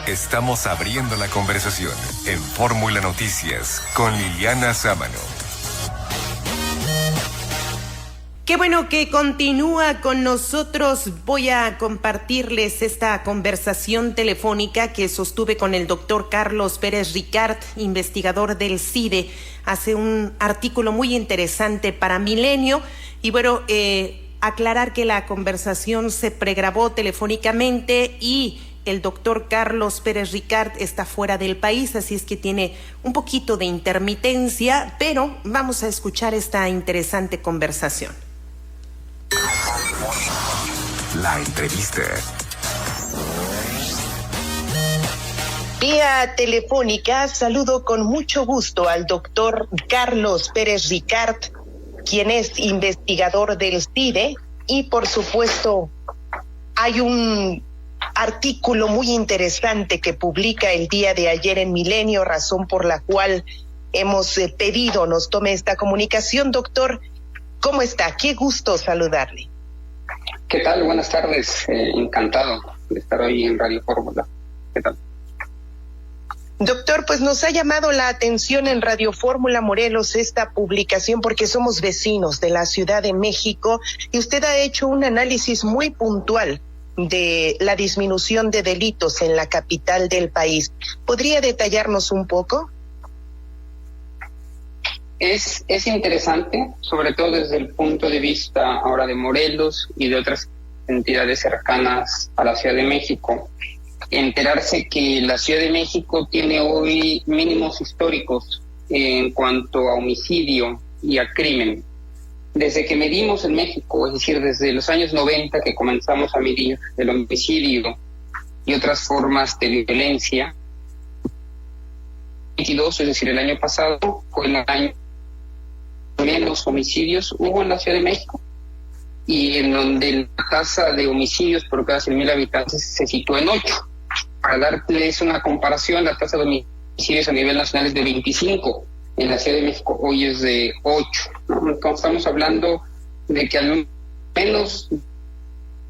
Estamos abriendo la conversación en Fórmula Noticias con Liliana Sámano. Qué bueno que continúa con nosotros. Voy a compartirles esta conversación telefónica que sostuve con el doctor Carlos Pérez Ricart, investigador del CIDE. Hace un artículo muy interesante para Milenio. Y bueno, aclarar que la conversación se pregrabó telefónicamente y el doctor Carlos Pérez Ricart está fuera del país, así es que tiene un poquito de intermitencia, pero vamos a escuchar esta interesante conversación. La entrevista. Vía telefónica saludo con mucho gusto al doctor Carlos Pérez Ricart, quien es investigador del CIDE, y por supuesto hay un artículo muy interesante que publica el día de ayer en Milenio, razón por la cual hemos pedido nos tome esta comunicación. Doctor, ¿cómo está? Qué gusto saludarle. ¿Qué tal? Buenas tardes. Encantado de estar hoy en Radio Fórmula. ¿Qué tal? Doctor, pues nos ha llamado la atención en Radio Fórmula Morelos esta publicación porque somos vecinos de la Ciudad de México y usted ha hecho un análisis muy puntual de la disminución de delitos en la capital del país. ¿Podría detallarnos un poco? Es interesante, sobre todo desde el punto de vista ahora de Morelos y de otras entidades cercanas a la Ciudad de México, enterarse que la Ciudad de México tiene hoy mínimos históricos en cuanto a homicidio y a crimen. Desde que medimos en México, es decir, desde los años 90 que comenzamos a medir el homicidio y otras formas de violencia, 22, es decir, el año pasado, fue el año menos homicidios hubo en la Ciudad de México, y en donde la tasa de homicidios por cada 100,000 habitantes se situó en 8. Para darles una comparación, la tasa de homicidios a nivel nacional es de 25. En la Ciudad de México hoy es de 8, ¿no? Entonces estamos hablando de que al menos,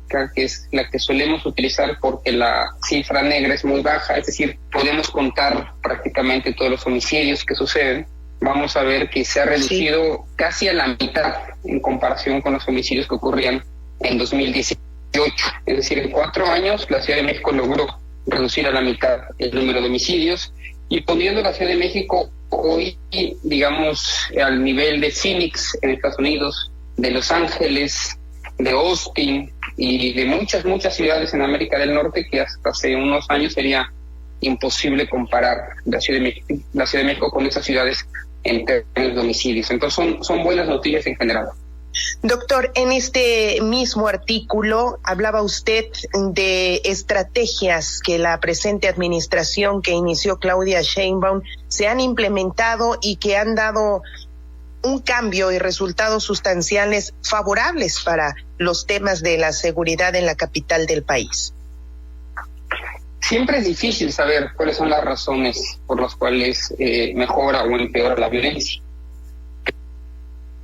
que es la que solemos utilizar porque la cifra negra es muy baja, es decir, podemos contar prácticamente todos los homicidios que suceden, vamos a ver que se ha reducido casi a la mitad en comparación con los homicidios que ocurrían en 2018. Es decir, en 4 años la Ciudad de México logró reducir a la mitad el número de homicidios, y poniendo la Ciudad de México hoy, digamos, al nivel de Phoenix en Estados Unidos, de Los Ángeles, de Austin y de muchas ciudades en América del Norte, que hasta hace unos años sería imposible comparar la Ciudad de México con esas ciudades en términos de homicidios. Entonces son buenas noticias en general. Doctor, en este mismo artículo hablaba usted de estrategias que la presente administración que inició Claudia Sheinbaum se han implementado y que han dado un cambio y resultados sustanciales favorables para los temas de la seguridad en la capital del país. Siempre es difícil saber cuáles son las razones por las cuales mejora o empeora la violencia.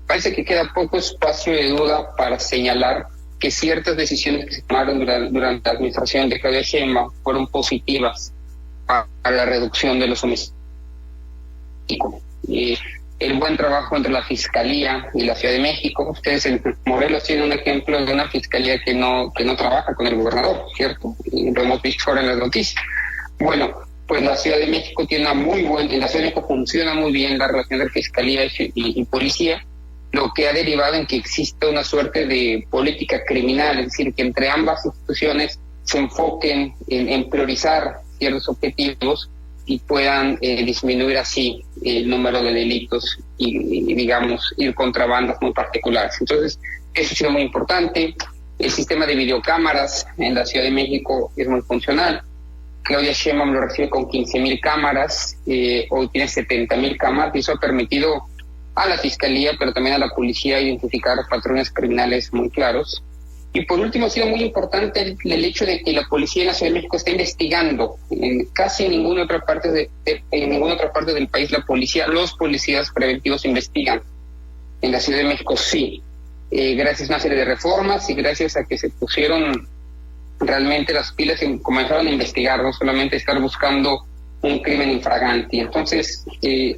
Parece que queda poco espacio de duda para señalar que ciertas decisiones que se tomaron durante la administración de Claudia Sheinbaum fueron positivas para la reducción de los homicidios. El buen trabajo entre la Fiscalía y la Ciudad de México. Ustedes en Morelos tienen un ejemplo de una Fiscalía que no trabaja con el gobernador, ¿cierto? Y lo hemos visto ahora en las noticias. Bueno, pues la Ciudad de México en la Ciudad de México funciona muy bien la relación de Fiscalía y Policía, lo que ha derivado en que exista una suerte de política criminal, es decir, que entre ambas instituciones se enfoquen en priorizar ciertos objetivos y puedan disminuir así el número de delitos y digamos, ir contra bandas muy particulares. Entonces, eso ha sido muy importante. El sistema de videocámaras en la Ciudad de México es muy funcional. Claudia Sheinbaum lo recibe con 15,000 cámaras, hoy tiene 70,000 cámaras, y eso ha permitido a la Fiscalía, pero también a la Policía, identificar patrones criminales muy claros. Y por último, ha sido muy importante el hecho de que la Policía en la Ciudad de México está investigando. Casi en ninguna otra parte del país los policías preventivos investigan. En la Ciudad de México sí. Gracias a una serie de reformas y gracias a que se pusieron realmente las pilas comenzaron a investigar, no solamente estar buscando un crimen infragante. Entonces,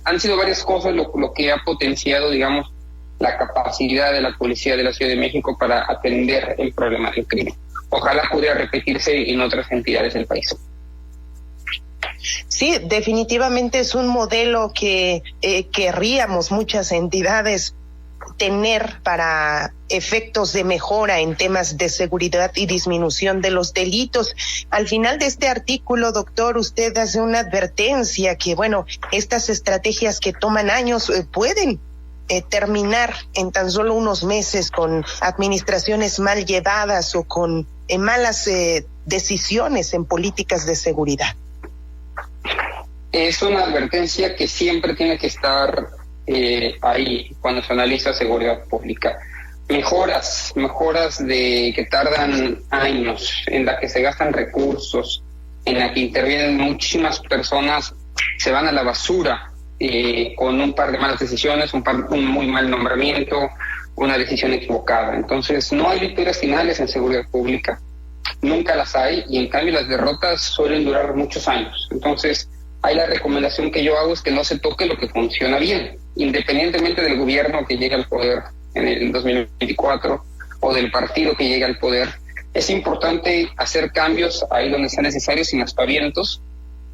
han sido varias cosas lo que ha potenciado, digamos, la capacidad de la policía de la Ciudad de México para atender el problema del crimen. Ojalá pudiera repetirse en otras entidades del país. Sí, definitivamente es un modelo que querríamos muchas entidades tener para efectos de mejora en temas de seguridad y disminución de los delitos. Al final de este artículo, doctor, usted hace una advertencia que, bueno, estas estrategias que toman años pueden terminar en tan solo unos meses con administraciones mal llevadas o con malas decisiones en políticas de seguridad. Es una advertencia que siempre tiene que estar ahí cuando se analiza seguridad pública. Mejoras de que tardan años, en la que se gastan recursos, en la que intervienen muchísimas personas, se van a la basura con un par de malas decisiones, un muy mal nombramiento, una decisión equivocada. Entonces no hay victorias finales en seguridad pública, nunca las hay, y en cambio las derrotas suelen durar muchos años. Entonces ahí la recomendación que yo hago es que no se toque lo que funciona bien, independientemente del gobierno que llegue al poder en el 2024 o del partido que llegue al poder. Es importante hacer cambios ahí donde sea necesario, sin aspavientos,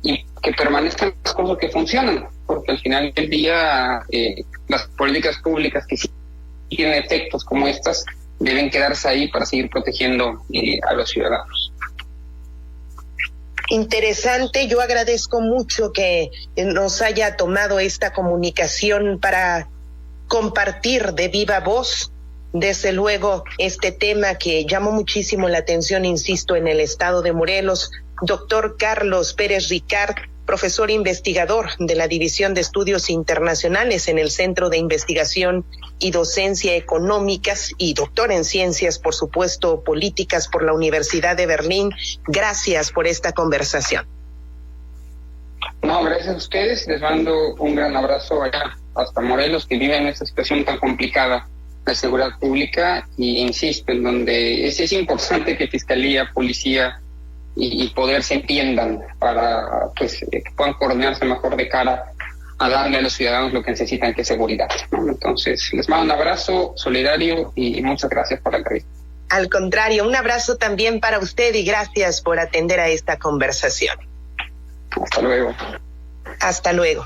y que permanezcan las cosas que funcionan, porque al final del día las políticas públicas que sí tienen efectos como estas deben quedarse ahí para seguir protegiendo a los ciudadanos. Interesante, yo agradezco mucho que nos haya tomado esta comunicación para compartir de viva voz, desde luego, este tema que llamó muchísimo la atención, insisto, en el estado de Morelos. Doctor Carlos Pérez Ricart, profesor investigador de la División de Estudios Internacionales en el Centro de Investigación y Docencia Económicas y doctor en Ciencias, por supuesto, Políticas por la Universidad de Berlín. Gracias por esta conversación. No, gracias a ustedes. Les mando un gran abrazo allá hasta Morelos, que viven esta situación tan complicada de seguridad pública, y insisto, en donde es importante que Fiscalía, Policía y Poder se entiendan para que puedan coordinarse mejor de cara a darle a los ciudadanos lo que necesitan, que es seguridad, ¿no? Entonces, les mando un abrazo solidario y muchas gracias por la entrevista. Al contrario, un abrazo también para usted y gracias por atender a esta conversación. Hasta luego. Hasta luego.